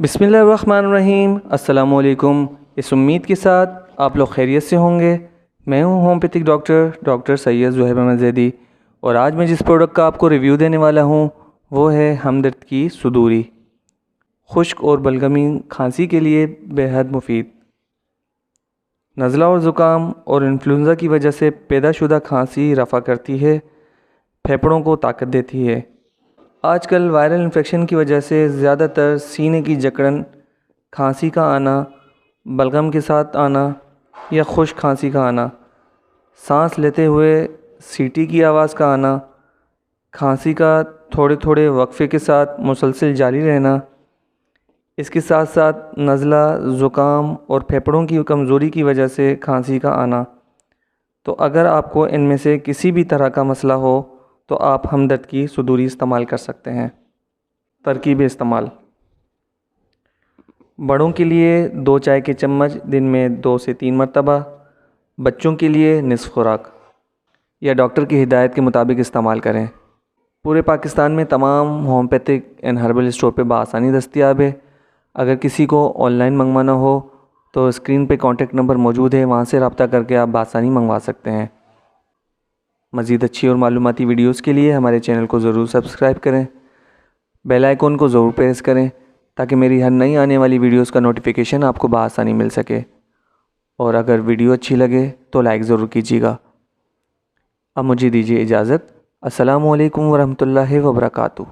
बिस्मिल्लाहिर्रहमानिर्रहीम। अस्सलामु अलैकुम। इस उम्मीद के साथ आप लोग खैरियत से होंगे। मैं हूं होम्योपैथिक डॉक्टर सैयद ज़ुहैब अहमद ज़ैदी, और आज मैं जिस प्रोडक्ट का आपको रिव्यू देने वाला हूं वो है हमदर्द की सुदूरी। खुश्क और बलगमी खांसी के लिए बेहद मुफीद। नज़ला और ज़ुकाम और इन्फ्लुएंज़ा की वजह से पैदाशुदा खांसी रफ़ा करती है, फेफड़ों को ताकत देती है। आजकल वायरल इन्फेक्शन की वजह से ज़्यादातर सीने की जकड़न, खांसी का आना, बलगम के साथ आना या खुश्क खांसी का आना, सांस लेते हुए सीटी की आवाज़ का आना, खांसी का थोड़े थोड़े वक्फे के साथ मुसलसल जारी रहना, इसके साथ साथ नज़ला, ज़ुकाम और फेफड़ों की कमज़ोरी की वजह से खांसी का आना। तो अगर आपको इनमें से किसी भी तरह का मसला हो तो आप हमदर्द की सुदूरी इस्तेमाल कर सकते हैं। तरकीब इस्तेमाल: बड़ों के लिए 2 चाय के चम्मच दिन में 2 से 3 मरतबा, बच्चों के लिए निस्फ़ खुराक, या डॉक्टर की हिदायत के मुताबिक इस्तेमाल करें। पूरे पाकिस्तान में तमाम होम्योपैथिक एंड हर्बल स्टोर पे बआसानी दस्तयाब है। अगर किसी को ऑनलाइन मंगवाना हो तो स्क्रीन पे कॉन्टेक्ट नंबर मौजूद है, वहाँ से रब्ता करके आप बआसानी मंगवा सकते हैं। मज़ीद अच्छी और मालूमाती वीडियोस के लिए हमारे चैनल को ज़रूर सब्सक्राइब करें, बेल आइकन को ज़रूर प्रेस करें ताकि मेरी हर नई आने वाली वीडियोस का नोटिफिकेशन आपको बआसानी मिल सके। और अगर वीडियो अच्छी लगे तो लाइक ज़रूर कीजिएगा। अब मुझे दीजिए इजाज़त। अस्सलामु अलैकुम वरहमतुल्लाहि वबरकातुहू।